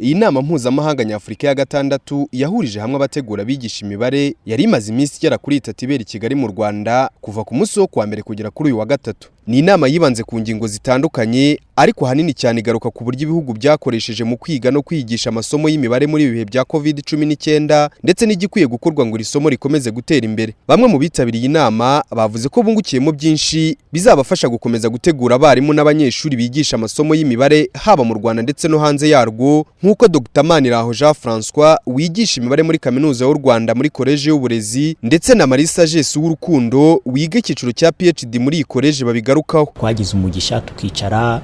Iyi nama mpuzamahanga nyafurika ya gatandatu yahurije hamwe abategura bigisha imibare yari imaze iminsi igera kuri 3 ibera i Kigali mu Rwanda kuva ku munsi wo kuwa mbere kugera kuri uyu wa gatatu. Ni inama yibanze ku ngingo zitandukanye ariko hanini cyane igaruka ku buryo ibihugu byakoresheje mu kwiga no kwigisha amasomo y'imibare muri ibihe bya COVID-19 ndetse n'igikwiye gukorwa ngo isomo rikomeze gutera imbere. Bamwe mu bitabiriye inama bavuze ko bungukiyemo byinshi bizabafasha gukomeza gutegura abarimu n'abanyeshuri bigisha amasomo y'imibare haba mu Rwanda ndetse no hanze yarwo, nk'uko Dr Maniraho Jean François wigisha imibare muri kaminuza y'u Rwanda muri College y'uburezi ndetse na Marisa Jesu w'urukundo wiga icyiciro cya PhD muri iyi college babigarukaho. Twagize umugisha tukicara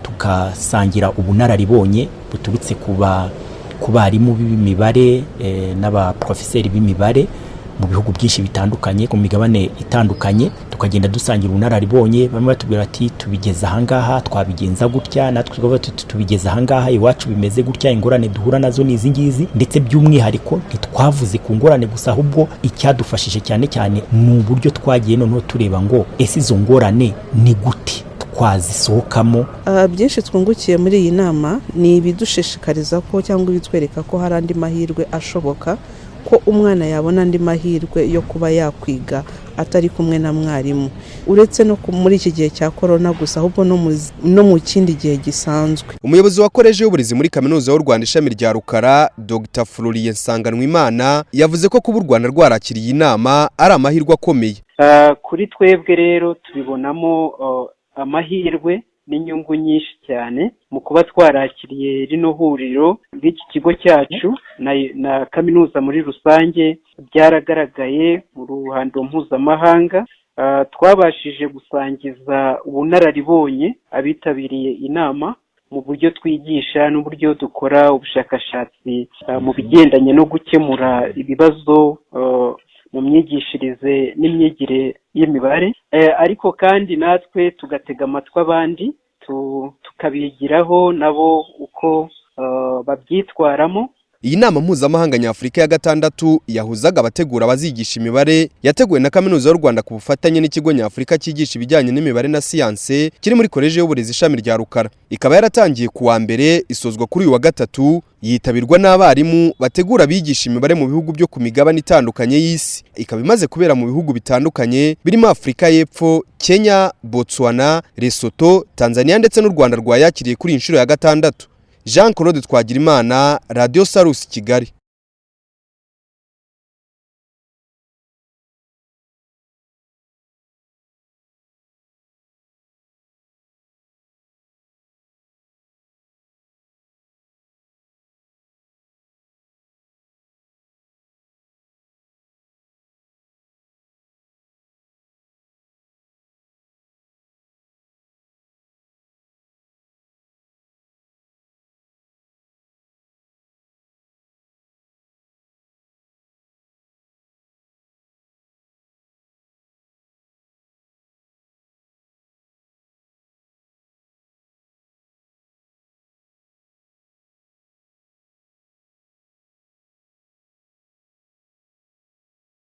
tukasangira ubunararibonye butubitse ku barimu b'imibare n'abaprofeseri b'imibare mu bihugu byinshi bitandukanye ku migabane itandukanye, tukagenda dusangira ubunararibonye. Bamwe batubwira ati tubigeza ahangaha twabigenza gutya, natwe twaba tubigeza ahangaha iwacu bimeze gutya, ingorane duhura nazo nizi ngizi, ndetse by'umwihariko ntitwavuze ku ngorane gusa ahubwo icyadufashije cyane cyane ni uburyo twagiye noneho tureba ngo ese izo ngorane ni gute twazisohokamo. Byinshi twungukiye muri iyi nama ni ibidushishikariza ko cyangwa ibitwereka ko hari andi mahirwe ashoboka, ko umwana yabona andi mahirwe yo kuba yakwiga atari kumwe na mwarimu, uretse no muri iki gihe cya corona gusa ahubwo no mu kindi gihe gisanzwe. Umuyobozi wa College y'uburezi muri kaminuza y'u Rwanda ishami rya Rukara Dr Florien Nsanganwimana yavuze ko kuba u Rwanda rwarakiriye inama ari amahirwe akomeye. Kuri twebwe rero tubibonamo amahirwe n'inyungu nyinshi cyane mu kuba twarakiriye rino huriro bw'iki kigo cyacu na kaminuza muri rusange. Byaragaragaye mu ruhando mpuzamahanga, twabashije gusangiza ubunararibonye abitabiriye inama mu buryo twigisha n'uburyo dukora ubushakashatsi mu bigendanye no gukemura ibibazo mu myigishirize n'imyigire y'imibare, ariko kandi natwe tugatega amatwi abandi tukabigiraho nabo uko babyitwaramo. Iyi nama mpuzamahanga nyafurika ya gatandatu yahuzaga abategura abazigisha imibare yateguwe na kaminuza y'u Rwanda ku bufatanye n'ikigo nyafurika cyigisha ibijyanye n'imibare na siyanse kiri muri College y'uburezi ishami rya Rukara. Ikaba yaratangiye ku wa mbere isozwa kuri uyu wa gatatu, yitabirwa n'abarimu bategura abigisha imibare mu bihugu byo ku migabane itandukanye y'isi. Ikaba imaze kubera mu bihugu bitandukanye birimo Afrika y'Epfo, Kenya, Botswana, Lesotho, Tanzania ndetse n'u Rwanda rwayakiriye kuri inshuro ya gatandatu. Jean Claude Twagirimana, Radio Salus Kigali.